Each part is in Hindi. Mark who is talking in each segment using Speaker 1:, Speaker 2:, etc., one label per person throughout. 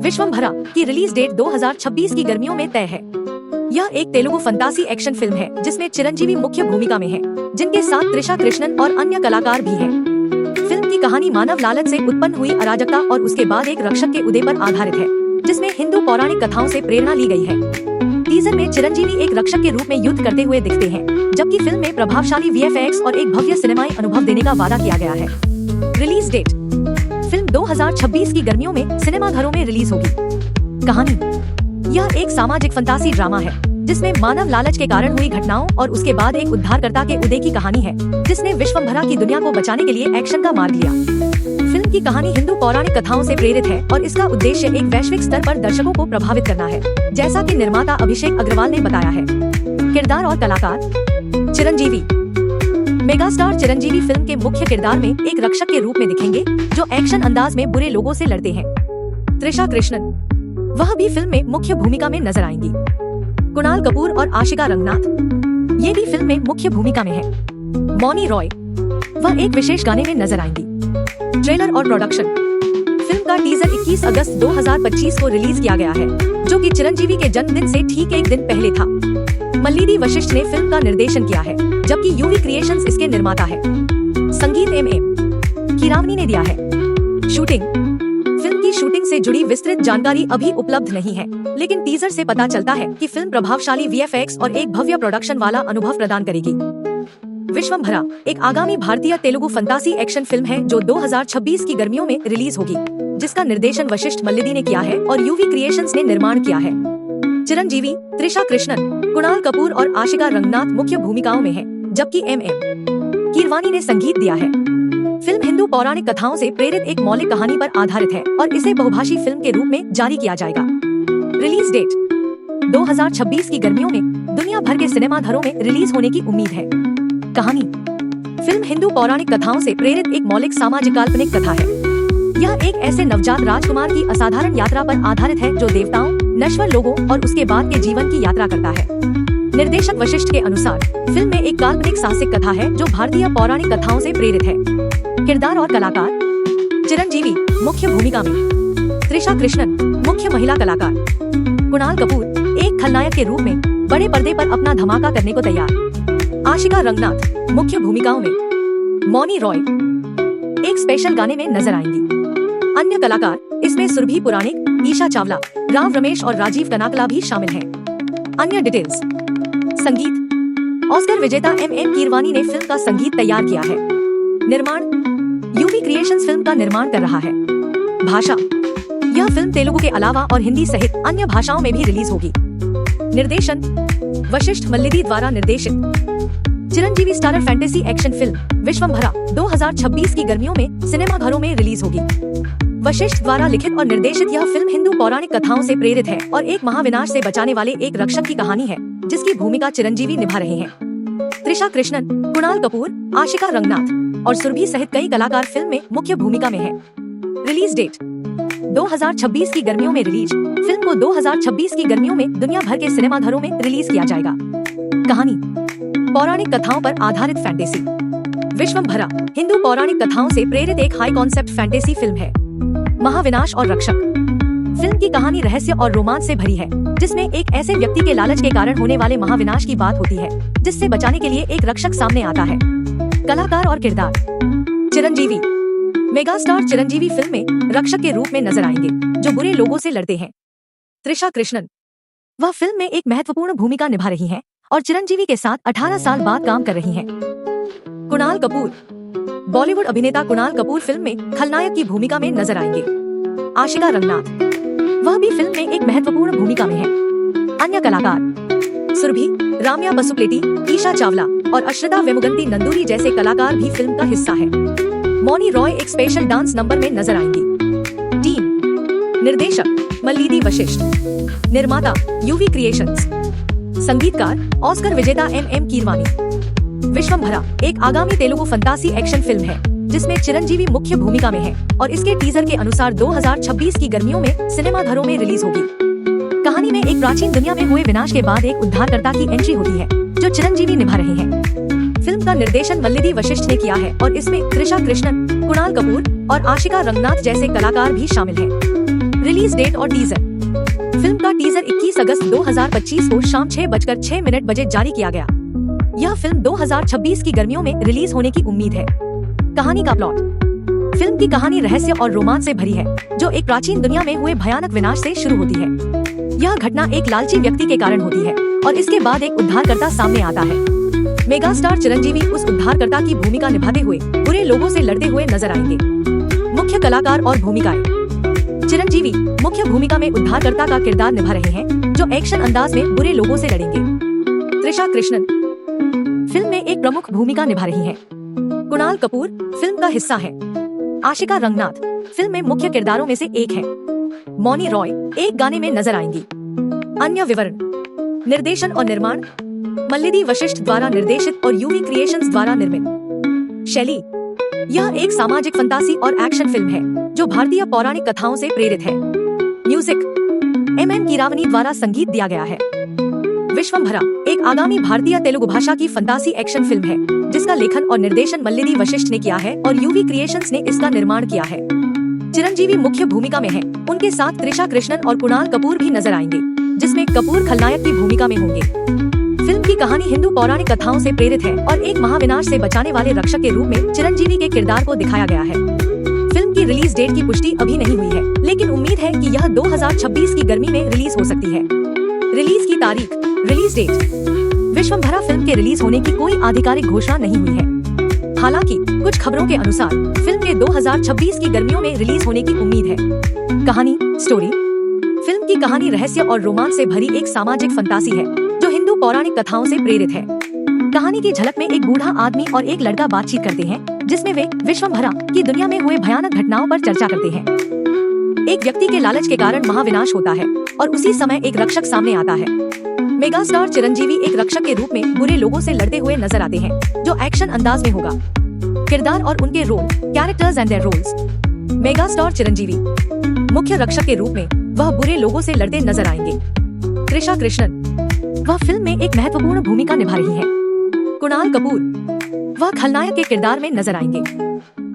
Speaker 1: विश्वम्भरा की रिलीज डेट 2026 की गर्मियों में तय है। यह एक तेलुगु फंतासी एक्शन फिल्म है जिसमें चिरंजीवी मुख्य भूमिका में है, जिनके साथ त्रिशा कृष्णन और अन्य कलाकार भी हैं। फिल्म की कहानी मानव लालच से उत्पन्न हुई अराजकता और उसके बाद एक रक्षक के उदय पर आधारित है, जिसमें हिंदू पौराणिक कथाओं से प्रेरणा ली गई है। टीजर में चिरंजीवी एक रक्षक के रूप में युद्ध करते हुए दिखते हैं, जबकि फिल्म में प्रभावशाली VFX और एक भव्य सिनेमाई अनुभव देने का वादा किया गया है। रिलीज डेट फिल्म 2026 की गर्मियों में सिनेमाघरों में रिलीज होगी। कहानी यह एक सामाजिक फंतासी ड्रामा है, जिसमें मानव लालच के कारण हुई घटनाओं और उसके बाद एक उद्धारकर्ता के उदय की कहानी है, जिसने विश्वम्भरा की दुनिया को बचाने के लिए एक्शन का मार्ग लिया। फिल्म की कहानी हिंदू पौराणिक कथाओं से प्रेरित है और इसका उद्देश्य एक वैश्विक स्तर पर दर्शकों को प्रभावित करना है, जैसा कि निर्माता अभिषेक अग्रवाल ने बताया है। किरदार और कलाकार चिरंजीवी। मेगास्टार चिरंजीवी फिल्म के मुख्य किरदार में एक रक्षक के रूप में दिखेंगे, जो एक्शन अंदाज में बुरे लोगों से लड़ते हैं। त्रिशा कृष्णन, वह भी फिल्म में मुख्य भूमिका में नजर आएंगी। कुणाल कपूर और आशिका रंगनाथ, ये भी फिल्म में मुख्य भूमिका में है। मौनी रॉय, वह एक विशेष गाने में नजर आएंगी। ट्रेलर और प्रोडक्शन। फिल्म का टीजर 21 अगस्त 2025 को रिलीज किया गया है, जो कि चिरंजीवी के जन्मदिन से ठीक एक दिन पहले था। मल्लिदी वशिष्ठ ने फिल्म का निर्देशन किया है, जबकि यूवी क्रिएशंस इसके निर्माता है। संगीत MM कीरावनी ने दिया है। शूटिंग। फिल्म की शूटिंग से जुड़ी विस्तृत जानकारी अभी उपलब्ध नहीं है, लेकिन टीजर से पता चलता है कि फिल्म प्रभावशाली VFX और एक भव्य प्रोडक्शन वाला अनुभव प्रदान करेगी। विश्वम्भरा एक आगामी भारतीय तेलुगु फंतासी एक्शन फिल्म है जो 2026 की गर्मियों में रिलीज होगी, जिसका निर्देशन वशिष्ठ मल्लिदी ने किया है और यूवी क्रिएशंस ने निर्माण किया है। चिरंजीवी, त्रिशा कृष्णन, कुणाल कपूर और आशिका रंगनाथ मुख्य भूमिकाओं में हैं, जबकि MM कीरवानी ने संगीत दिया है। फिल्म हिंदू पौराणिक कथाओं से प्रेरित एक मौलिक कहानी पर आधारित है और इसे बहुभाषी फिल्म के रूप में जारी किया जाएगा। रिलीज डेट 2026 की गर्मियों में दुनिया भर के सिनेमाघरों में रिलीज होने की उम्मीद है। कहानी फिल्म हिंदू पौराणिक कथाओं से प्रेरित एक मौलिक सामाजिक काल्पनिक कथा है। यह एक ऐसे नवजात राजकुमार की असाधारण यात्रा पर आधारित है जो देवताओं, नश्वर लोगों और उसके बाद के जीवन की यात्रा करता है। निर्देशक वशिष्ठ के अनुसार फिल्म में एक काल्पनिक साहसिक कथा है जो भारतीय पौराणिक कथाओं से प्रेरित है। किरदार और कलाकार। चिरंजीवी मुख्य भूमिका में, त्रिशा कृष्णन मुख्य महिला कलाकार, कुणाल कपूर एक खलनायक के रूप में बड़े पर्दे पर अपना धमाका करने को तैयार, आशिका रंगनाथ मुख्य भूमिकाओं में, मौनी रॉय एक स्पेशल गाने में नजर आएंगी। अन्य कलाकार इसमें सुरभि पुराणिक, ईशा चावला, राव रमेश और राजीव कनाकला भी शामिल हैं। अन्य डिटेल्स। संगीत ऑस्कर विजेता MM कीरवानी ने फिल्म का संगीत तैयार किया है। निर्माण यूवी क्रिएशंस फिल्म का निर्माण कर रहा है। भाषा यह फिल्म तेलुगु के अलावा और हिंदी सहित अन्य भाषाओं में भी रिलीज होगी। निर्देशन वशिष्ठ मल्लिदी द्वारा निर्देशित Chiranjeevi starrer fantasy action film Vishwambhara 2026 की गर्मियों में सिनेमाघरों में रिलीज होगी। वशिष्ठ द्वारा लिखित और निर्देशित यह फिल्म हिंदू पौराणिक कथाओं से प्रेरित है और एक महाविनाश से बचाने वाले एक रक्षक की कहानी है, जिसकी भूमिका चिरंजीवी निभा रहे हैं। त्रिशा कृष्णन, कुणाल कपूर, आशिका रंगनाथ और सुरभि सहित कई कलाकार फिल्म में मुख्य भूमिका में हैं। रिलीज डेट 2026 की गर्मियों में रिलीज। फिल्म को 2026 की गर्मियों में दुनिया भर के सिनेमाघरों में रिलीज किया जाएगा। कहानी पौराणिक कथाओं पर आधारित फैंटेसी। विश्वम्भरा हिंदू पौराणिक कथाओं से प्रेरित एक हाई कॉन्सेप्ट फैंटेसी फिल्म है। महाविनाश और रक्षक। फिल्म की कहानी रहस्य और रोमांच से भरी है, जिसमें एक ऐसे व्यक्ति के लालच के कारण होने वाले महाविनाश की बात होती है, जिससे बचाने के लिए एक रक्षक सामने आता है। कलाकार और किरदार। चिरंजीवी मेगास्टार चिरंजीवी फिल्म में रक्षक के रूप में नजर आएंगे, जो बुरे लोगों से लड़ते हैं। त्रिशा कृष्णन, वह फिल्म में एक महत्वपूर्ण भूमिका निभा रही हैं और चिरंजीवी के साथ 18 साल बाद काम कर रही हैं। कुणाल कपूर, बॉलीवुड अभिनेता कुणाल कपूर फिल्म में खलनायक की भूमिका में नजर आएंगे। आशिका रंगनाथ, वह भी फिल्म में एक महत्वपूर्ण भूमिका में है। अन्य कलाकार सुरभि, राम्या पसुप्लेटी, ईशा चावला और अश्रिता वेमुगंती नंदूरी जैसे कलाकार भी फिल्म का हिस्सा है। मौनी रॉय एक स्पेशल डांस नंबर में नजर आएंगी। टीम निर्देशक मल्लिदी वशिष्ठ, निर्माता यूवी क्रिएशंस, संगीतकार ऑस्कर विजेता MM कीरवानी। विश्वम्भरा एक आगामी तेलुगु फंतासी एक्शन फिल्म है, जिसमें चिरंजीवी मुख्य भूमिका में है और इसके टीजर के अनुसार 2026 की गर्मियों में सिनेमाघरों में रिलीज होगी। कहानी में एक प्राचीन दुनिया में हुए विनाश के बाद एक उद्धारकर्ता की एंट्री होती है, जो चिरंजीवी निभा रहे हैं। फिल्म का निर्देशन मल्लिदी वशिष्ठ ने किया है और इसमें त्रिशा कृष्णन, कुणाल कपूर और आशिका रंगनाथ जैसे कलाकार भी शामिल हैं। रिलीज डेट और टीजर। फिल्म का टीजर 21 अगस्त 2025 को शाम 6:06 बजे जारी किया गया। यह फिल्म 2026 की गर्मियों में रिलीज होने की उम्मीद है। कहानी का प्लॉट। फिल्म की कहानी रहस्य और रोमांच से भरी है, जो एक प्राचीन दुनिया में हुए भयानक विनाश से शुरू होती है। यह घटना एक लालची व्यक्ति के कारण होती है और इसके बाद एक उद्धारकर्ता सामने आता है। मेगा स्टार चिरंजीवी उस उद्धारकर्ता की भूमिका निभाते हुए बुरे लोगों से लड़ते हुए नजर आएंगे। मुख्य कलाकार और भूमिकाएं। चिरंजीवी मुख्य भूमिका में उद्धारकर्ता का किरदार निभा रहे हैं, जो एक्शन अंदाज में बुरे लोगों से लड़ेंगे। त्रिशा कृष्णन फिल्म में एक प्रमुख भूमिका निभा रही हैं। कुणाल कपूर फिल्म का हिस्सा है। आशिका रंगनाथ फिल्म में मुख्य किरदारों में से एक है। मौनी रॉय एक गाने में नजर आएंगी। अन्य विवरण। निर्देशन और निर्माण मल्लिदी वशिष्ठ द्वारा निर्देशित और यूवी क्रिएशंस द्वारा निर्मित। शैली। यह एक सामाजिक फंतासी और एक्शन फिल्म है, जो भारतीय पौराणिक कथाओं से प्रेरित है। म्यूजिक MM कीरावनी द्वारा संगीत दिया गया है। विश्वम्भरा एक आगामी भारतीय तेलुगु भाषा की फंतासी एक्शन फिल्म है, जिसका लेखन और निर्देशन मल्लिदी वशिष्ठ ने किया है और यूवी क्रिएशंस ने इसका निर्माण किया है। चिरंजीवी मुख्य भूमिका में हैं। उनके साथ त्रिशा कृष्णन और कुणाल कपूर भी नजर आएंगे, जिसमें कपूर खलनायक की भूमिका में होंगे। फिल्म की कहानी हिंदू पौराणिक कथाओं से प्रेरित है और एक महाविनाश से बचाने वाले रक्षक के रूप में चिरंजीवी के किरदार को दिखाया गया है। फिल्म की रिलीज डेट की पुष्टि अभी नहीं हुई है, लेकिन उम्मीद है कि यह 2026 की गर्मी में रिलीज हो सकती है। रिलीज की तारीख। Release date. विश्वम्भरा फिल्म के रिलीज होने की कोई आधिकारिक घोषणा नहीं हुई है। हालांकि कुछ खबरों के अनुसार फिल्म के 2026 की गर्मियों में रिलीज होने की उम्मीद है। कहानी स्टोरी। फिल्म की कहानी रहस्य और रोमांच से भरी एक सामाजिक फंतासी है, जो हिंदू पौराणिक कथाओं से प्रेरित है। कहानी की झलक में एक बूढ़ा आदमी और एक लड़का बातचीत करते हैं, जिसमें वे विश्वम्भरा की दुनिया में हुए भयानक घटनाओं पर चर्चा करते हैं। एक व्यक्ति के लालच के कारण महाविनाश होता है और उसी समय एक रक्षक सामने आता है। मेगा स्टार चिरंजीवी एक रक्षक के रूप में बुरे लोगों से लड़ते हुए नजर आते हैं, जो एक्शन अंदाज में होगा। किरदार और उनके रोल। Characters and their roles. Mega star Chiranjeevi मुख्य रक्षक के रूप में वह बुरे लोगों से लड़ते नजर आएंगे। त्रिशा कृष्णन वह फिल्म में एक महत्वपूर्ण भूमिका निभा रही हैं। कुणाल कपूर वह खलनायक के किरदार में नजर आएंगे।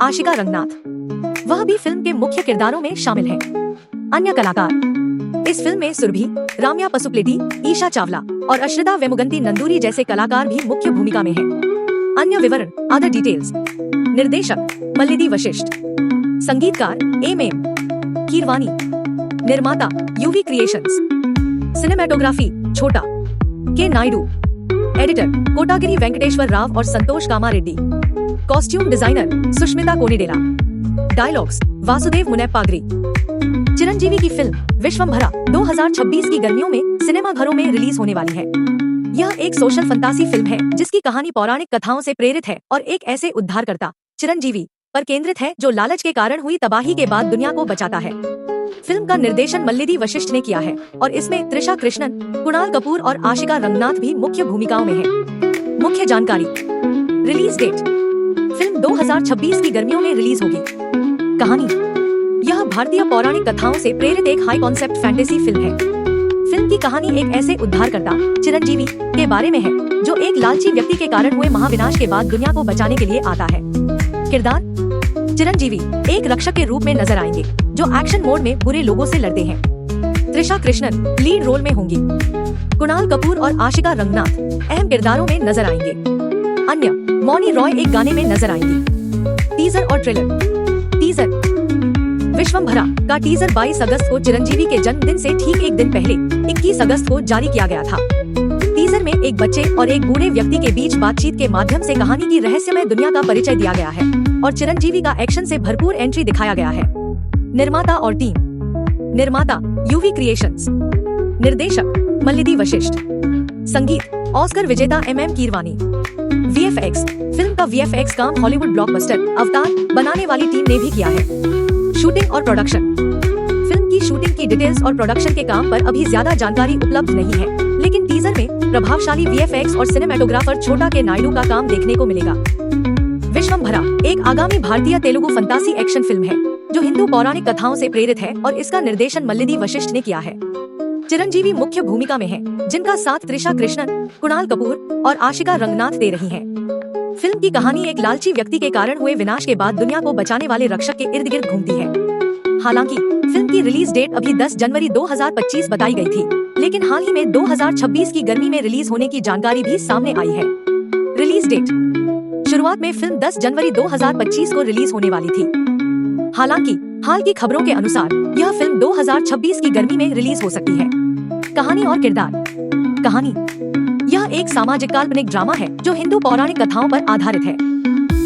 Speaker 1: आशिका रंगनाथ वह भी फिल्म के मुख्य किरदारों में शामिल है। अन्य कलाकार। इस फिल्म में सुरभि, राम्या पसुप्लेटी, ईशा चावला और अश्रिता वेमुगंती नंदूरी जैसे कलाकार भी मुख्य भूमिका में हैं। अन्य विवरण। Other details. निर्देशक मल्लिदी वशिष्ठ। संगीतकार MM कीरवानी। निर्माता UV creations. Cinematography Chota K Naidu. Editor Kotagiri Venkateswara Rao और Santosh Kamareddy. Costume designer Sushmita Konidela. Dialogues Vasudev Muneppagari. Chiranjeevi की फिल्म विश्वम्भरा 2026 की गर्मियों में सिनेमाघरों में रिलीज होने वाली है। यह एक सोशल फंतासी फिल्म है, जिसकी कहानी पौराणिक कथाओं से प्रेरित है और एक ऐसे उद्धारकर्ता चिरंजीवी पर केंद्रित है, जो लालच के कारण हुई तबाही के बाद दुनिया को बचाता है। फिल्म का निर्देशन मल्लिदी वशिष्ठ ने किया है और इसमें त्रिशा कृष्णन, कुणाल कपूर और आशिका रंगनाथ भी मुख्य भूमिकाओं में हैं। मुख्य जानकारी। Release date. फिल्म 2026 की गर्मियों में रिलीज होगी। कहानी। यह भारतीय पौराणिक कथाओं से प्रेरित एक हाई कॉन्सेप्ट फैंटेसी फिल्म है। फिल्म की कहानी एक ऐसे उद्धारकर्ता चिरंजीवी के बारे में है, जो एक लालची व्यक्ति के कारण हुए महाविनाश के बाद दुनिया को बचाने के लिए आता है। किरदार। चिरंजीवी एक रक्षक के रूप में नजर आएंगे, जो एक्शन मोड में बुरे लोगों से लड़ते हैं। त्रिशा कृष्णन लीड रोल में होंगी। कुणाल कपूर और आशिका रंगनाथ अहम किरदारों में नजर आएंगे। अन्य। मौनी रॉय एक गाने में नजर आएंगी। टीजर और ट्रेलर। टीजर। विश्वम्भरा का टीजर 22 अगस्त को चिरंजीवी के जन्मदिन से ठीक एक दिन पहले 21 अगस्त को जारी किया गया था। टीजर में एक बच्चे और एक बूढ़े व्यक्ति के बीच बातचीत के माध्यम से कहानी की रहस्यमय दुनिया का परिचय दिया गया है और चिरंजीवी का एक्शन से भरपूर एंट्री दिखाया गया है। निर्माता और टीम। निर्माता यूवी क्रिएशंस। निर्देशक मल्लिदी वशिष्ठ। संगीत ऑस्कर विजेता MM कीरवानी। VFX फिल्म का VFX काम हॉलीवुड ब्लॉकबस्टर अवतार बनाने वाली टीम ने भी किया है। शूटिंग और प्रोडक्शन। फिल्म की शूटिंग की डिटेल्स और प्रोडक्शन के काम पर अभी ज्यादा जानकारी उपलब्ध नहीं है, लेकिन टीजर में प्रभावशाली VFX और सिनेमेटोग्राफर छोटा के नायडू का काम देखने को मिलेगा। विश्वम्भरा एक आगामी भारतीय तेलुगु फंतासी एक्शन फिल्म है, जो हिंदू पौराणिक कथाओं से प्रेरित है और इसका निर्देशन मल्लिदी वशिष्ठ ने किया है। चिरंजीवी मुख्य भूमिका में हैं, जिनका साथ त्रिशा कृष्णन, कुणाल कपूर और आशिका रंगनाथ दे रही हैं। फिल्म की कहानी एक लालची व्यक्ति के कारण हुए विनाश के बाद दुनिया को बचाने वाले रक्षक के इर्द गिर्द घूमती है। हालांकि फिल्म की रिलीज डेट अभी 10 जनवरी 2025 बताई गई थी, लेकिन हाल ही में 2026 की गर्मी में रिलीज होने की जानकारी भी सामने आई है। रिलीज डेट: शुरुआत में फिल्म 10 जनवरी 2025 को रिलीज होने वाली थी। हालांकि हाल की खबरों के अनुसार यह फिल्म 2026 की गर्मी में रिलीज हो सकती है। कहानी और किरदार। कहानी: यह एक सामाजिक काल्पनिक ड्रामा है जो हिंदू पौराणिक कथाओं पर आधारित है।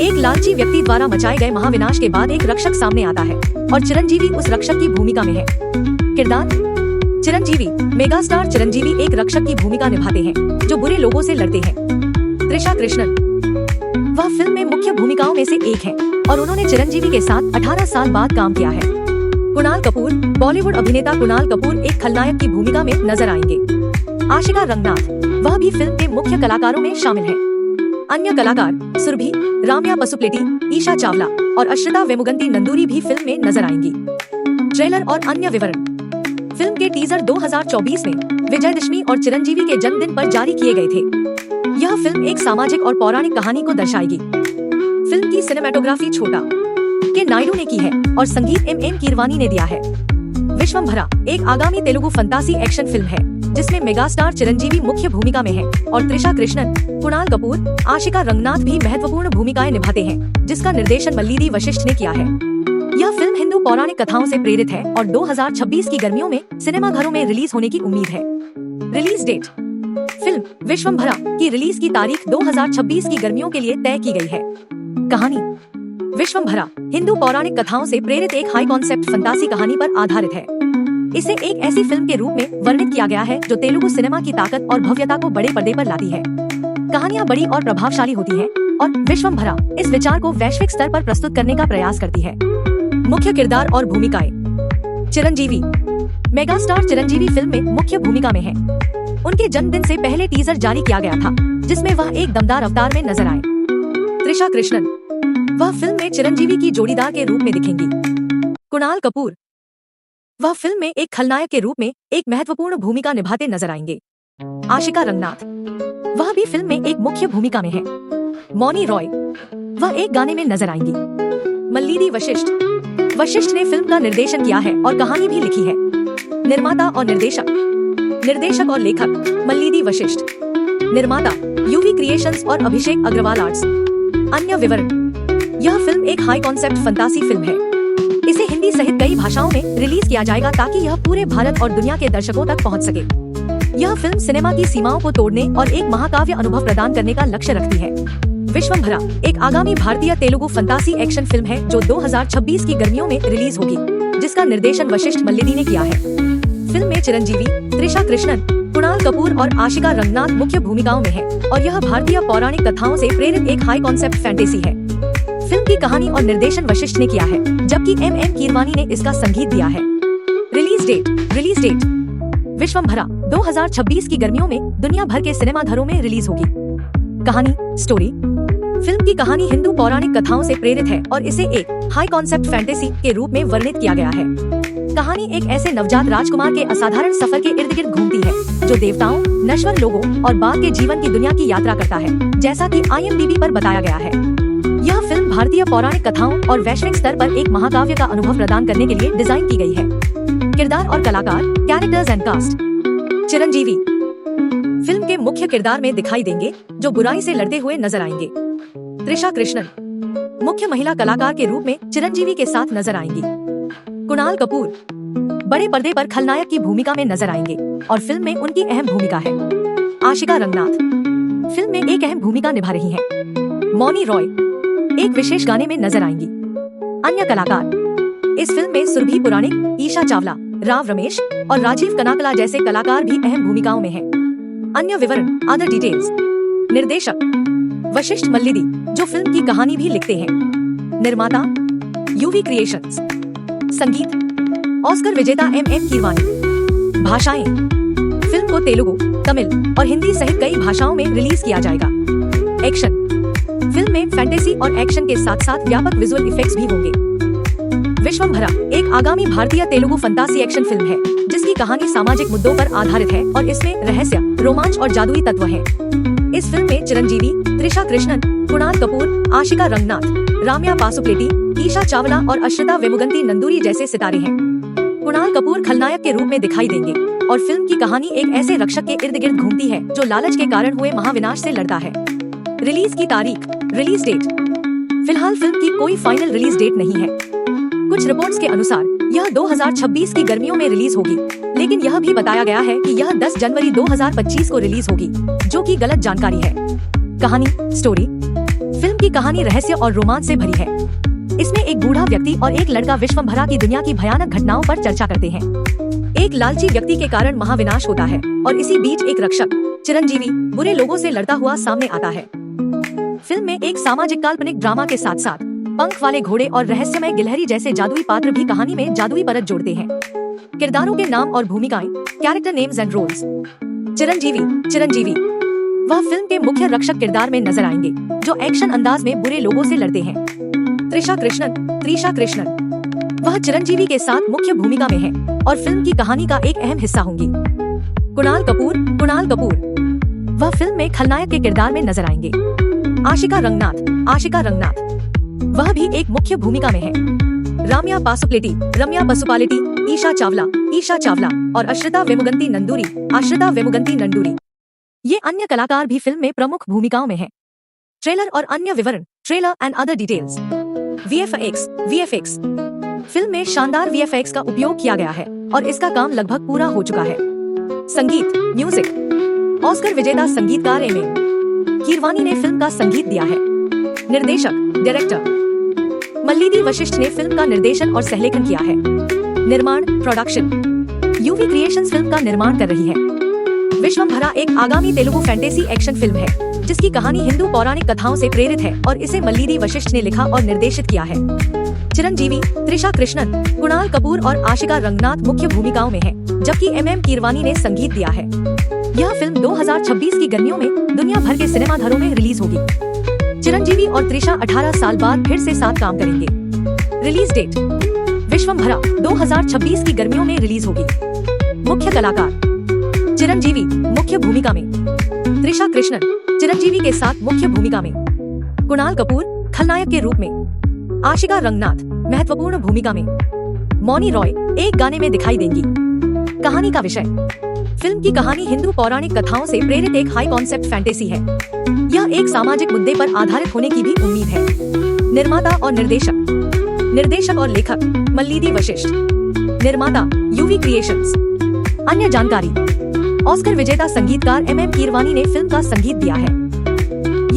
Speaker 1: एक लालची व्यक्ति द्वारा मचाए गए महाविनाश के बाद एक रक्षक सामने आता है और चिरंजीवी उस रक्षक की भूमिका में है। किरदार: चिरंजीवी। मेगास्टार चिरंजीवी एक रक्षक की भूमिका निभाते हैं जो बुरे लोगों से लड़ते हैं। त्रिशा कृष्णन। वह फिल्म में मुख्य भूमिकाओं में से एक है और उन्होंने चिरंजीवी के साथ 18 साल बाद काम किया है। कुणाल कपूर। बॉलीवुड अभिनेता कुणाल कपूर एक खलनायक की भूमिका में नजर आएंगे। आशिका रंगनाथ। वह भी फिल्म के मुख्य कलाकारों में शामिल है। अन्य कलाकार: सुरभि, राम्या पसुप्लेटी, ईशा चावला और अश्रिता वेमुगंती नंदूरी भी फिल्म में नजर आएंगी। ट्रेलर और अन्य विवरण। फिल्म के टीजर 2024 में विजयदशमी और चिरंजीवी के जन्मदिन पर जारी किए गए थे। यह फिल्म एक सामाजिक और पौराणिक कहानी को दर्शाएगी। फिल्म की सिनेमेटोग्राफी छोटा के नायडू ने की है और संगीत एम कीरवानी ने दिया है। विश्वम्भरा एक आगामी तेलुगु फंतासी एक्शन फिल्म है जिसमें मेगास्टार चिरंजीवी मुख्य भूमिका में है और त्रिशा कृष्णन, कुणाल कपूर, आशिका रंगनाथ भी महत्वपूर्ण भूमिकाएं निभाते हैं, जिसका निर्देशन मल्लीदी वशिष्ठ ने किया है। यह फिल्म हिंदू पौराणिक कथाओं से प्रेरित है और 2026 की गर्मियों में सिनेमाघरों में रिलीज होने की उम्मीद है। रिलीज डेट: फिल्म विश्वम्भरा की रिलीज की तारीख 2026 की गर्मियों के लिए तय की गई है। कहानी: विश्वम्भरा हिंदू पौराणिक कथाओं से प्रेरित एक हाई कॉन्सेप्ट फंतासी कहानी पर आधारित है। इसे एक ऐसी फिल्म के रूप में वर्णित किया गया है जो तेलुगु सिनेमा की ताकत और भव्यता को बड़े पर्दे पर लाती है। कहानियां बड़ी और प्रभावशाली होती हैं और विश्वम्भरा इस विचार को वैश्विक स्तर पर प्रस्तुत करने का प्रयास करती है। मुख्य किरदार और भूमिकाएं। चिरंजीवी। मेगास्टार चिरंजीवी फिल्म में मुख्य भूमिका में है। उनके जन्मदिन से पहले टीजर जारी किया गया था जिसमें वह एक दमदार अवतार में नजर आए। त्रिशा कृष्णन। वह फिल्म में चिरंजीवी की जोड़ीदार के रूप में दिखेंगी। कुणाल कपूर। वह फिल्म में एक खलनायक के रूप में एक महत्वपूर्ण भूमिका निभाते नजर आएंगे। आशिका रंगनाथ। वह भी फिल्म में एक मुख्य भूमिका में है। मौनी रॉय। वह एक गाने में नजर आएंगी। मल्लीदी वशिष्ठ। वशिष्ठ ने फिल्म का निर्देशन किया है और कहानी भी लिखी है। निर्माता और निर्देशक और लेखक मल्लीदी वशिष्ठ। निर्माता यूवी क्रिएशंस और अभिषेक अग्रवाल आर्ट्स। अन्य विवरण। यह फिल्म एक हाई कॉन्सेप्ट फंतासी फिल्म है। इसे हिंदी सहित कई भाषाओं में रिलीज किया जाएगा ताकि यह पूरे भारत और दुनिया के दर्शकों तक पहुंच सके। यह फिल्म सिनेमा की सीमाओं को तोड़ने और एक महाकाव्य अनुभव प्रदान करने का लक्ष्य रखती है। विश्वम्भरा एक आगामी भारतीय तेलुगु फंतासी एक्शन फिल्म है जो 2026 की गर्मियों में रिलीज होगी, जिसका निर्देशन वशिष्ठ मल्लिदी ने किया है। फिल्म में चिरंजीवी, त्रिशा कृष्णन, कुणाल कपूर और आशिका रंगनाथ मुख्य भूमिकाओं में है और यह भारतीय पौराणिक कथाओं से प्रेरित एक हाई कॉन्सेप्ट फैंटेसी है। फिल्म की कहानी और निर्देशन वशिष्ठ ने किया है, जबकि एम कीरवानी ने इसका संगीत दिया है। रिलीज डेट: विश्वम्भरा 2026 की गर्मियों में दुनिया भर के सिनेमाघरों में रिलीज होगी। कहानी, स्टोरी। फिल्म की कहानी हिंदू पौराणिक कथाओं से प्रेरित है और इसे एक हाई कॉन्सेप्ट फैंटेसी के रूप में वर्णित किया गया है। कहानी एक ऐसे नवजात राजकुमार के असाधारण सफर के इर्द गिर्द घूमती है जो देवताओं, नश्वर लोगों और बाद के जीवन की दुनिया की यात्रा करता है, जैसा कि IMDb पर बताया गया है। यह फिल्म भारतीय पौराणिक कथाओं और वैश्विक स्तर पर एक महाकाव्य का अनुभव प्रदान करने के लिए डिजाइन की गई है। किरदार और कलाकार, characters and cast. Chiranjeevi film के मुख्य किरदार में दिखाई देंगे जो बुराई से लड़ते हुए नजर आएंगे। त्रिशा कृष्णन मुख्य महिला कलाकार के रूप में चिरंजीवी के साथ नजर आएंगी। कुणाल कपूर बड़े पर्दे पर खलनायक की भूमिका में नजर आएंगे और फिल्म में उनकी अहम भूमिका है। आशिका रंगनाथ फिल्म में एक अहम भूमिका निभा रही हैं। मौनी रॉय एक विशेष गाने में नजर आएंगी। अन्य कलाकार: इस फिल्म में सुरभि पुराणिक, ईशा चावला, राव रमेश और राजीव कनाकला जैसे कलाकार भी अहम भूमिकाओं में हैं। अन्य विवरण, अदर डिटेल्स। निर्देशक वशिष्ठ मल्लिदी, जो फिल्म की कहानी भी लिखते हैं। निर्माता यूवी क्रिएशंस। संगीत ऑस्कर विजेता एम कीरवानी। भाषाएं: फिल्म को तेलुगु, तमिल और हिंदी सहित कई भाषाओं में रिलीज किया जाएगा। एक्शन: फिल्म में फैंटेसी और एक्शन के साथ साथ व्यापक विजुअल इफेक्ट्स भी होंगे। विश्वम्भरा एक आगामी भारतीय तेलुगु फंतासी एक्शन फिल्म है जिसकी कहानी सामाजिक मुद्दों पर आधारित है और इसमें रहस्य, रोमांच और जादुई तत्व हैं। इस फिल्म में चिरंजीवी, त्रिशा कृष्णन, कुणाल कपूर, आशिका रंगनाथ, राम्या पासुप्लेटी, ईशा चावला और अश्रिता वेमुगंती नंदूरी जैसे सितारे हैं। कुणाल कपूर खलनायक के रूप में दिखाई देंगे और फिल्म की कहानी एक ऐसे रक्षक के इर्द गिर्द घूमती है जो लालच के कारण हुए महाविनाश से लड़ता है। रिलीज की तारीख, रिलीज डेट। फिलहाल फिल्म की कोई फाइनल रिलीज डेट नहीं है। कुछ रिपोर्ट्स के अनुसार यह 2026 की गर्मियों में रिलीज होगी, लेकिन यह भी बताया गया है कि यह 10 जनवरी 2025 को रिलीज होगी, जो कि गलत जानकारी है। कहानी, स्टोरी। फिल्म की कहानी रहस्य और रोमांच से भरी है। इसमें एक बूढ़ा व्यक्ति और एक लड़का विश्वंभरा की दुनिया की भयानक घटनाओं पर चर्चा करते हैं। एक लालची व्यक्ति के कारण महाविनाश होता है और इसी बीच एक रक्षक, चिरंजीवी, बुरे लोगों से लड़ता हुआ सामने आता है। फिल्म में एक सामाजिक काल्पनिक ड्रामा के साथ साथ पंख वाले घोड़े और रहस्यमय गिलहरी जैसे जादुई पात्र भी कहानी में जादुई परत जोड़ते हैं। किरदारों के नाम और भूमिकाएं, character names and roles. Chiranjeevi वह फिल्म के मुख्य रक्षक किरदार में नजर आएंगे, जो एक्शन अंदाज में बुरे लोगों से लड़ते हैं। त्रिशा कृष्णन वह चिरंजीवी के साथ मुख्य भूमिका में है और फिल्म की कहानी का एक अहम हिस्सा होंगी। कुणाल कपूर वह फिल्म में खलनायक के किरदार में नजर आएंगे। आशिका रंगनाथ वह भी एक मुख्य भूमिका में है। रम्या पासुपालेटी, ईशा चावला और अश्रिता वेमुगंती नंदूरी ये अन्य कलाकार भी फिल्म में प्रमुख भूमिकाओं में हैं। ट्रेलर और अन्य विवरण, trailer and other details. VFX film में शानदार VFX का उपयोग किया गया है और इसका काम लगभग पूरा हो चुका है। संगीत, म्यूजिक। ऑस्कर विजेता संगीतकार MM कीरवानी ने फिल्म का संगीत दिया है। निर्देशक, डायरेक्टर मल्लीदी वशिष्ठ ने फिल्म का निर्देशन और सहलेखन किया है। निर्माण, प्रोडक्शन UV क्रिएशंस फिल्म का निर्माण कर रही है। विश्वंभरा एक आगामी तेलुगु फैंटेसी एक्शन फिल्म है, जिसकी कहानी हिंदू पौराणिक कथाओं से प्रेरित है और इसे मल्लीदी वशिष्ठ ने लिखा और निर्देशित किया है। चिरंजीवी, त्रिशा कृष्णन, कुणाल कपूर और आशिका रंगनाथ मुख्य भूमिकाओं में है, जबकि MM कीरवानी ने संगीत दिया है। यह फिल्म 2026 की गर्मियों में दुनिया भर के सिनेमाघरों में रिलीज होगी। चिरंजीवी और त्रिशा 18 साल बाद फिर से साथ काम करेंगे। रिलीज डेट, विश्वंभरा 2026 की गर्मियों में रिलीज होगी। मुख्य कलाकार, चिरंजीवी मुख्य भूमिका में, त्रिशा कृष्णन चिरंजीवी के साथ मुख्य भूमिका में, कुणाल कपूर खलनायक के रूप में, आशिका रंगनाथ महत्वपूर्ण भूमिका में, मौनी रॉय एक गाने में दिखाई देंगी। कहानी का विषय, फिल्म की कहानी हिंदू पौराणिक कथाओं से प्रेरित एक हाई कॉन्सेप्ट फैंटेसी है। यह एक सामाजिक मुद्दे पर आधारित होने की भी उम्मीद है। निर्माता और निर्देशक और लेखक मल्लीदी वशिष्ठ। निर्माता UV क्रिएशंस। अन्य जानकारी, ऑस्कर विजेता संगीतकार MM कीरवानी ने फिल्म का संगीत दिया है।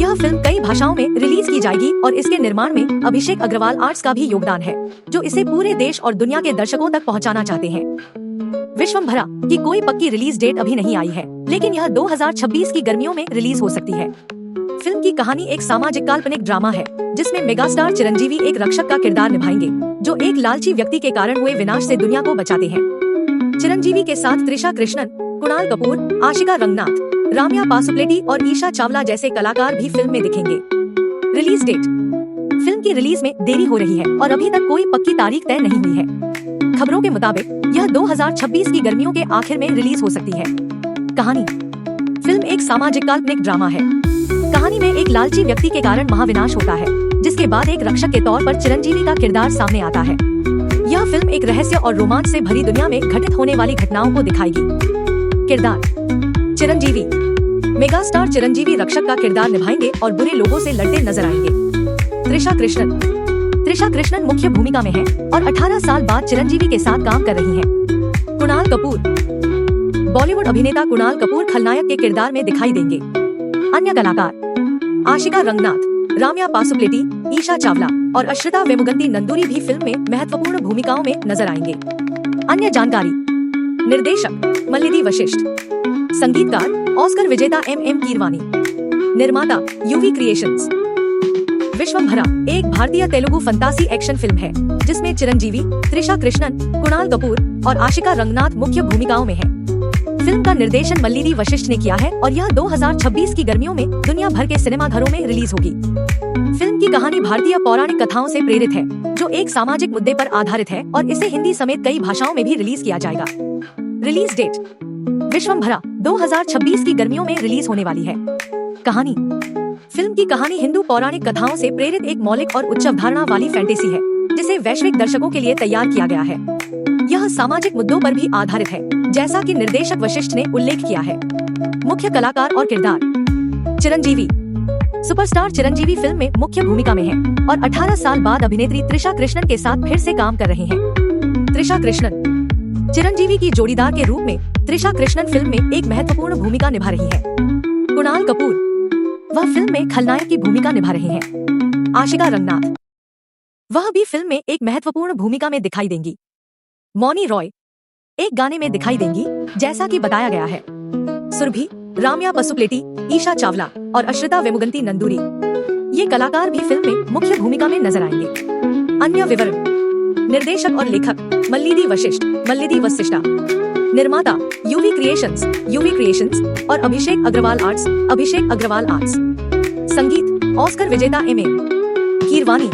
Speaker 1: यह फिल्म कई भाषाओं में रिलीज की जाएगी और इसके निर्माण में अभिषेक अग्रवाल आर्ट्स का भी योगदान है, जो इसे पूरे देश और दुनिया के दर्शकों तक पहुंचाना चाहते हैं। विश्वंभरा की कोई पक्की रिलीज डेट अभी नहीं आई है, लेकिन यह 2026 की गर्मियों में रिलीज हो सकती है। फिल्म की कहानी एक सामाजिक काल्पनिक ड्रामा है, जिसमें मेगास्टार चिरंजीवी एक रक्षक का किरदार निभाएंगे, जो एक लालची व्यक्ति के कारण हुए विनाश से दुनिया को बचाते हैं। चिरंजीवी के साथ त्रिशा कृष्णन, कुणाल कपूर, आशिका रंगनाथ, राम्या पासुप्लेटी और ईशा चावला जैसे कलाकार भी फिल्म में दिखेंगे। रिलीज डेट, फिल्म की रिलीज में देरी हो रही है और अभी तक कोई पक्की तारीख तय नहीं हुई है। खबरों के मुताबिक यह 2026 की गर्मियों के आखिर में रिलीज हो सकती है। कहानी, फिल्म एक सामाजिक काल्पनिक ड्रामा है। कहानी में एक लालची व्यक्ति के कारण महाविनाश होता है, जिसके बाद एक रक्षक के तौर पर चिरंजीवी का किरदार सामने आता है। यह फिल्म एक रहस्य और रोमांच से भरी दुनिया में घटित होने वाली घटनाओं को दिखाएगी। किरदार, चिरंजीवी मेगास्टार चिरंजीवी रक्षक का किरदार निभाएंगे और बुरे लोगों से लड़ते नजर आएंगे। त्रिशा कृष्णन मुख्य भूमिका में है और 18 साल बाद चिरंजीवी के साथ काम कर रही हैं। कुणाल कपूर, बॉलीवुड अभिनेता कुणाल कपूर खलनायक के किरदार में दिखाई देंगे। अन्य कलाकार, आशिका रंगनाथ, राम्या पासुप्लेटी, ईशा चावला और अश्रिता वेमुगंती नंदूरी भी फिल्म में महत्वपूर्ण भूमिकाओं में नजर आएंगे। अन्य जानकारी, निर्देशक मल्लीदी वशिष्ठ, संगीतकार ऑस्कर विजेता MM कीरवानी, निर्माता UV क्रिएशंस। विश्वंभरा एक भारतीय तेलुगु फंतासी एक्शन फिल्म है, जिसमें चिरंजीवी, त्रिशा कृष्णन, कुणाल कपूर और आशिका रंगनाथ मुख्य भूमिकाओं में है। फिल्म का निर्देशन मल्लीदी वशिष्ठ ने किया है और यह 2026 की गर्मियों में दुनिया भर के सिनेमाघरों में रिलीज होगी। फिल्म की कहानी भारतीय पौराणिक कथाओं से प्रेरित है, जो एक सामाजिक मुद्दे पर आधारित है और इसे हिंदी समेत कई भाषाओं में भी रिलीज किया जाएगा। रिलीज डेट, विश्वंभरा 2026 की गर्मियों में रिलीज होने वाली है। कहानी। फिल्म की कहानी हिंदू पौराणिक कथाओं से प्रेरित एक मौलिक और उच्च अवधारणा वाली फैंटेसी है, जिसे वैश्विक दर्शकों के लिए तैयार किया गया है। यह सामाजिक मुद्दों पर भी आधारित है, जैसा कि निर्देशक वशिष्ठ ने उल्लेख किया है। मुख्य कलाकार और किरदार। चिरंजीवी। सुपरस्टार चिरंजीवी फिल्म में मुख्य भूमिका में हैं और 18 साल बाद अभिनेत्री त्रिशा कृष्णन के साथ फिर से काम कर रहे हैं। त्रिशा कृष्णन। चिरंजीवी की जोड़ीदार के रूप में त्रिशा कृष्णन फिल्म में एक महत्वपूर्ण भूमिका निभा रही है। कुणाल कपूर। वह फिल्म में खलनायक की भूमिका निभा रहे हैं। आशिका रंगनाथ। वह भी फिल्म में एक महत्वपूर्ण भूमिका में दिखाई देंगी। मौनी रॉय एक गाने में दिखाई देंगी, जैसा कि बताया गया है। सुरभि, राम्या पसुप्लेटी, ईशा चावला और अश्रिता वेमुगंती नंदूरी, ये कलाकार भी फिल्म में मुख्य भूमिका में नजर आएंगे। अन्य विवरण। निर्देशक और लेखक मल्लिदी वशिष्ठा। निर्माता यूवी क्रिएशंस और अभिषेक अग्रवाल आर्ट्स। संगीत ऑस्कर विजेता MM कीरवानी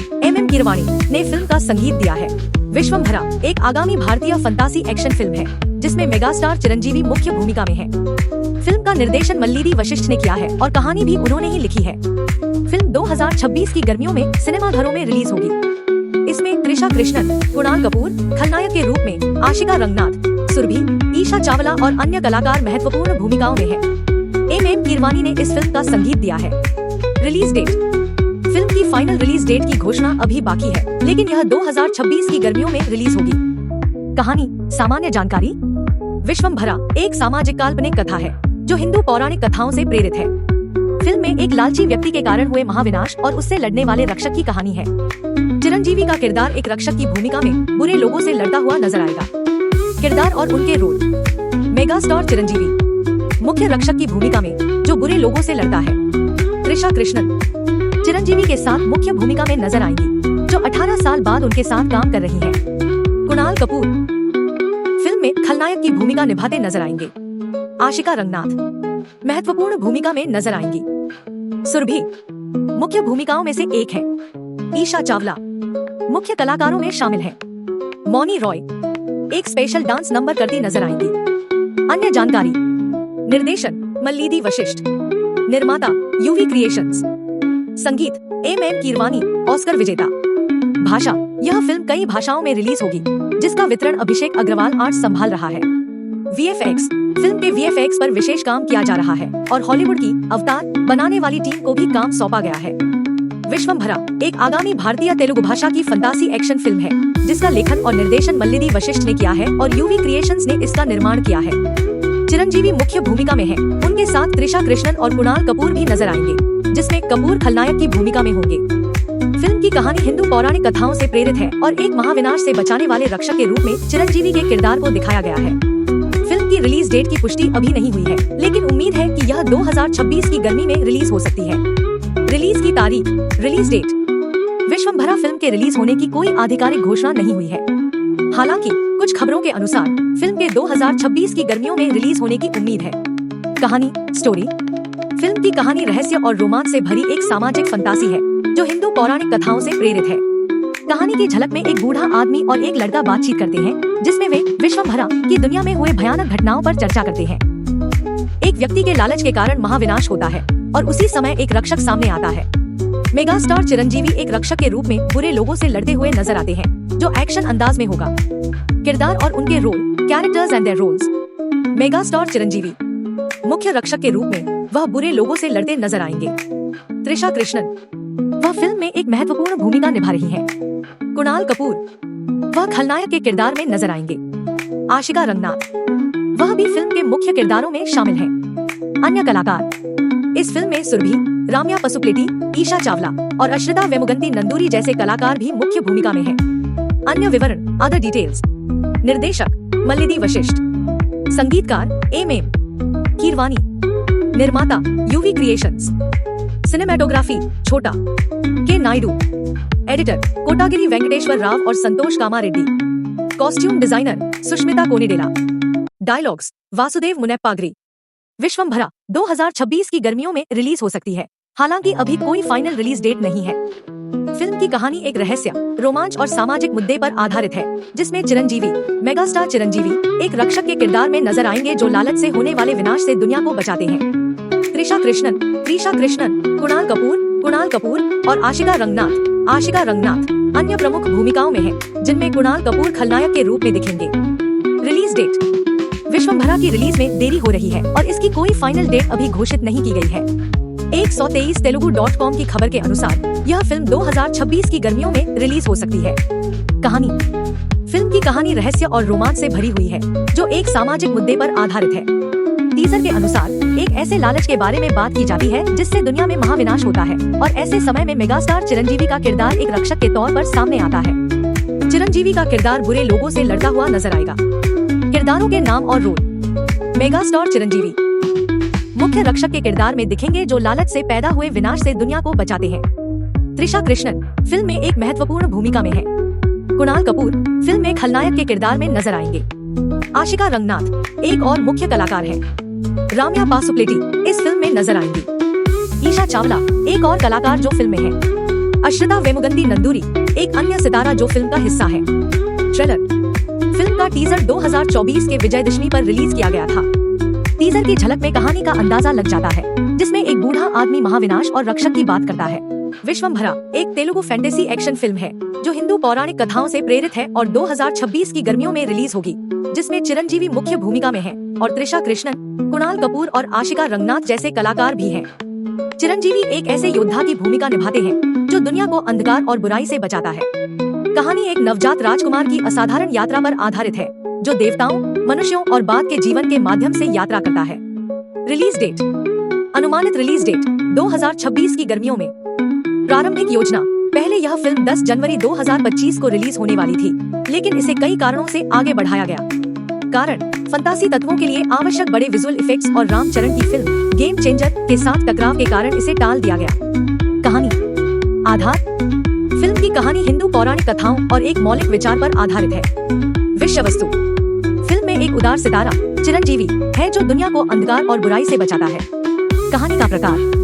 Speaker 1: ने फिल्म का संगीत दिया है। विश्वम्भरा एक आगामी भारतीय फंतासी एक्शन फिल्म है, जिसमें मेगास्टार चिरंजीवी मुख्य भूमिका में है। फिल्म का निर्देशन मल्लिदी वशिष्ठ ने किया है और कहानी भी उन्होंने ही लिखी है। फिल्म 2026 की गर्मियों में सिनेमाघरों में रिलीज होगी। इसमें त्रिशा कृष्णन, कुणाल कपूर खलनायक के रूप में, आशिका रंगनाथ, सुरभि, ईशा चावला और अन्य कलाकार महत्वपूर्ण भूमिकाओं में हैं। MM कीरवानी ने इस फिल्म का संगीत दिया है। Release date. फिल्म की फाइनल रिलीज डेट की घोषणा अभी बाकी है, लेकिन यह 2026 की गर्मियों में रिलीज होगी। कहानी। सामान्य जानकारी। विश्वम्भरा एक सामाजिक काल्पनिक कथा है, जो हिंदू पौराणिक कथाओं से प्रेरित है। फिल्म में एक लालची व्यक्ति के कारण हुए महाविनाश और उससे लड़ने वाले रक्षक की कहानी है। चिरंजीवी का किरदार एक रक्षक की भूमिका में बुरे लोगों से लड़ता हुआ नजर आएगा। किरदार और उनके रोल। मेगास्टार चिरंजीवी मुख्य रक्षक की भूमिका में, जो बुरे लोगों से लड़ता है। त्रिशा कृष्णन चिरंजीवी के साथ मुख्य भूमिका में नजर आएंगी, जो 18 साल बाद उनके साथ काम कर रही है। कुणाल कपूर फिल्म में खलनायक की भूमिका निभाते नजर आएंगे। आशिका रंगनाथ महत्वपूर्ण भूमिका में नजर आएंगी। सुरभि मुख्य भूमिकाओं में से एक है। ईशा चावला मुख्य कलाकारों में शामिल है। मौनी रॉय एक स्पेशल डांस नंबर करती नजर आएंगी। अन्य जानकारी। निर्देशन मल्लिदी वशिष्ठ। निर्माता यूवी क्रिएशंस। संगीत MM कीरवानी, ऑस्कर विजेता। भाषा। यह फिल्म कई भाषाओं में रिलीज होगी, जिसका वितरण अभिषेक अग्रवाल आर्ट्स संभाल रहा है। VFX फिल्म के VFX पर विशेष काम किया जा रहा है और हॉलीवुड की अवतार बनाने वाली टीम को भी काम सौंपा गया है। विश्वम्भरा एक आगामी भारतीय तेलुगु भाषा की फंतासी एक्शन फिल्म है, जिसका लेखन और निर्देशन मल्लिदी वशिष्ठ ने किया है और यूवी क्रिएशंस ने इसका निर्माण किया है। चिरंजीवी मुख्य भूमिका में है। उनके साथ त्रिशा कृष्णन और कुणाल कपूर भी नजर आएंगे, जिसमें कपूर खलनायक की भूमिका में होंगे। फिल्म की कहानी हिंदू पौराणिक कथाओं से प्रेरित है और एक महाविनाश से बचाने वाले रक्षक के रूप में चिरंजीवी के किरदार को दिखाया गया है। फिल्म की रिलीज डेट की पुष्टि अभी नहीं हुई है, लेकिन उम्मीद है कि यह 2026 की गर्मी में रिलीज हो सकती है। रिलीज की तारीख। Release date. विश्वम्भरा फिल्म के रिलीज होने की कोई आधिकारिक घोषणा नहीं हुई है। हालांकि कुछ खबरों के अनुसार फिल्म के 2026 की गर्मियों में रिलीज होने की उम्मीद है। कहानी। स्टोरी। फिल्म की कहानी रहस्य और रोमांच से भरी एक सामाजिक फंतासी है, जो हिंदू पौराणिक कथाओं से प्रेरित है। कहानी की झलक में एक बूढ़ा आदमी और एक लड़का बातचीत करते हैं, जिसमें वे विश्वम्भरा की दुनिया में हुए भयानक घटनाओं पर चर्चा करते हैं। एक व्यक्ति के लालच के कारण महाविनाश होता है और उसी समय एक रक्षक सामने आता है। मेगास्टार चिरंजीवी एक रक्षक के रूप में बुरे लोगों से लड़ते हुए नजर आते हैं, जो एक्शन अंदाज में होगा। किरदार और उनके रोल। Characters and their roles. Megastar Chiranjeevi मुख्य रक्षक के रूप में, वह बुरे लोगों से लड़ते नजर आएंगे। त्रिशा कृष्णन वह फिल्म में एक महत्वपूर्ण भूमिका निभा रही है। कुणाल कपूर वह खलनायक के किरदार में नजर आएंगे। आशिका रंगनाथ वह भी फिल्म के मुख्य किरदारों में शामिल है। अन्य कलाकार। इस फिल्म में सुरभि, राम्या पसुप्लेटी, ईशा चावला और अश्रिता वेमुगंती नंदूरी जैसे कलाकार भी मुख्य भूमिका में हैं। अन्य विवरण। Other details. निर्देशक मल्लिदी वशिष्ठ। संगीतकार MM कीरवानी। निर्माता UV creations. Cinematography Chota K Naidu. Editor Kotagiri Venkateswara Rao और Santosh Kamareddy. Costume designer Sushmita Konidela. Dialogues Vasudev Muneppagiri. Vishwambhara 2026 की गर्मियों में रिलीज हो सकती है, हालांकि अभी कोई फाइनल रिलीज डेट नहीं है। फिल्म की कहानी एक रहस्य, रोमांच और सामाजिक मुद्दे पर आधारित है, जिसमें चिरंजीवी मेगास्टार चिरंजीवी एक रक्षक के किरदार में नजर आएंगे, जो लालच से होने वाले विनाश से दुनिया को बचाते हैं। त्रिशा कृष्णन, कुणाल कपूर और आशिका रंगनाथ अन्य प्रमुख भूमिकाओं में हैं, जिनमें कुणाल कपूर खलनायक के रूप में दिखेंगे। Release date. विश्वम्भरा की रिलीज में देरी हो रही है और इसकी कोई फाइनल डेट अभी घोषित नहीं की गई है। 123 तेलुगु.com की खबर के अनुसार यह फिल्म 2026 की गर्मियों में रिलीज हो सकती है। कहानी। फिल्म की कहानी रहस्य और रोमांच से भरी हुई है, जो एक सामाजिक मुद्दे पर आधारित है। टीजर के अनुसार एक ऐसे लालच के बारे में बात की जाती है जिससे दुनिया में महाविनाश होता है और ऐसे समय में मेगास्टार चिरंजीवी का किरदार एक रक्षक के तौर पर सामने आता है। चिरंजीवी का किरदार बुरे लोगों से लड़ता हुआ नजर आएगा। किरदारों के नाम और रोल। मेगास्टार चिरंजीवी मुख्य रक्षक के किरदार में दिखेंगे, जो लालच से पैदा हुए विनाश से दुनिया को बचाते हैं। त्रिशा कृष्णन फिल्म में एक महत्वपूर्ण भूमिका में है। कुणाल कपूर फिल्म में खलनायक के किरदार में नजर आएंगे। आशिका रंगनाथ एक और मुख्य कलाकार है। राम्या पासुपुलेटी इस फिल्म में नजर आएंगी। ईशा चावला एक और कलाकार जो फिल्म में है। अश्रिता वेमुगंती नंदूरी एक अन्य सितारा जो फिल्म का हिस्सा है। ट्रेलर। फिल्म का टीजर 2024 के विजयदशमी पर रिलीज किया गया था। टीजर की झलक में कहानी का अंदाजा लग जाता है, जिसमें एक बूढ़ा आदमी महाविनाश और रक्षक की बात करता है। विश्वम्भरा एक तेलुगु फैंटेसी एक्शन फिल्म है, जो हिंदू पौराणिक कथाओं से प्रेरित है और 2026 की गर्मियों में रिलीज होगी, जिसमें चिरंजीवी मुख्य भूमिका में है और त्रिशा कृष्णन, कुणाल कपूर और आशिका रंगनाथ जैसे कलाकार भी हैं। चिरंजीवी एक ऐसे योद्धा की भूमिका निभाते हैं जो दुनिया को अंधकार और बुराई से बचाता है। कहानी एक नवजात राजकुमार की असाधारण यात्रा पर आधारित है, जो देवताओं, मनुष्यों और बाद के जीवन के माध्यम से यात्रा करता है। Release date. अनुमानित रिलीज डेट 2026 की गर्मियों में। प्रारंभिक योजना। पहले यह फिल्म 10 जनवरी 2025 को रिलीज होने वाली थी, लेकिन इसे कई कारणों से आगे बढ़ाया गया। कारण फंतासी तत्वों के लिए आवश्यक बड़े विजुअल इफेक्ट्स और रामचरण की फिल्म गेम चेंजर के साथ टकराव के कारण इसे टाल दिया गया। कहानी। आधार। फिल्म की कहानी हिंदू पौराणिक कथाओं और एक मौलिक विचार पर आधारित है। विषय वस्तु। फिल्म में एक उदार सितारा चिरंजीवी है, जो दुनिया को अंधकार और बुराई से बचाता है। कहानी का प्रकार।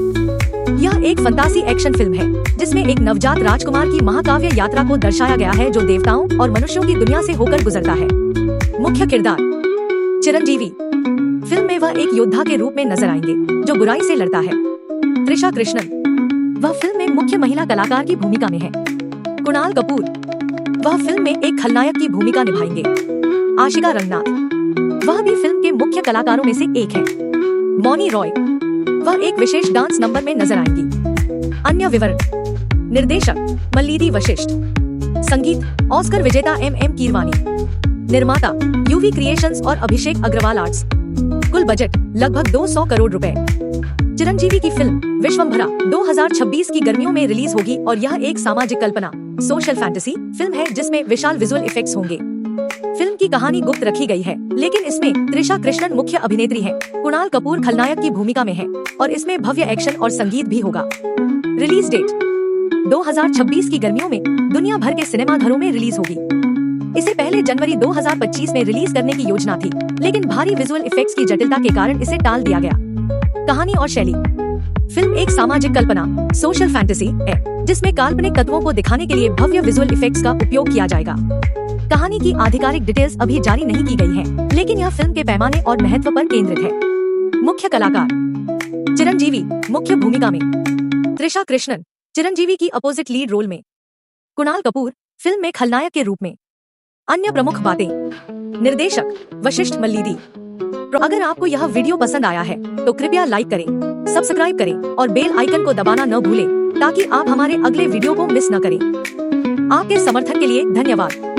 Speaker 1: यह एक फंतासी एक्शन फिल्म है, जिसमें एक नवजात राजकुमार की महाकाव्य यात्रा को दर्शाया गया है, जो देवताओं और मनुष्यों की दुनिया से होकर गुजरता है। मुख्य किरदार। चिरंजीवी फिल्म में वह एक योद्धा के रूप में नजर आएंगे, जो बुराई से लड़ता है। त्रिशा कृष्णन वह फिल्म में मुख्य महिला कलाकार की भूमिका में है। कुणाल कपूर वह फिल्म में एक खलनायक की भूमिका निभाएंगे। आशिका रंगनाथ वह भी फिल्म के मुख्य कलाकारों में से एक है। मौनी रॉय वह एक विशेष डांस नंबर में नजर आएंगी। अन्य विवरण। निर्देशक मल्लीदी वशिष्ठ। संगीत ऑस्कर विजेता MM कीरवानी। निर्माता यूवी क्रिएशंस और अभिषेक अग्रवाल आर्ट्स। कुल बजट लगभग 200 करोड़ रुपए। चिरंजीवी की फिल्म विश्वम्भरा 2026 की गर्मियों में रिलीज होगी और यह एक सामाजिक कल्पना सोशल फैंटेसी फिल्म है, जिसमें विशाल विजुअल इफेक्ट्स होंगे। फिल्म की कहानी गुप्त रखी गई है, लेकिन इसमें त्रिशा कृष्णन मुख्य अभिनेत्री हैं, कुणाल कपूर खलनायक की भूमिका में है और इसमें भव्य एक्शन और संगीत भी होगा। रिलीज डेट 2026 की गर्मियों में दुनिया भर के सिनेमाघरों में रिलीज होगी। इसे पहले जनवरी 2025 में रिलीज करने की योजना थी, लेकिन भारी विजुअल इफेक्ट्स की जटिलता के कारण इसे टाल दिया गया। कहानी और शैली। फिल्म एक सामाजिक कल्पना सोशल फैंटेसी है, जिसमें काल्पनिक तत्वों को दिखाने के लिए भव्य विजुअल इफेक्ट्स का उपयोग किया जाएगा। कहानी की आधिकारिक डिटेल्स अभी जारी नहीं की गई हैं, लेकिन यह फिल्म के पैमाने और महत्व पर केंद्रित है। मुख्य कलाकार। चिरंजीवी मुख्य भूमिका में। त्रिशा कृष्णन चिरंजीवी की अपोजिट लीड रोल में। कुणाल कपूर फिल्म में खलनायक के रूप में। अन्य प्रमुख बातें। निर्देशक वशिष्ठ मल्लीदी। अगर आपको यह वीडियो पसंद आया है तो कृपया लाइक करें, सब्सक्राइब करें और बेल आइकन को दबाना न भूलें, ताकि आप हमारे अगले वीडियो को मिस न करें। आपके समर्थन के लिए धन्यवाद।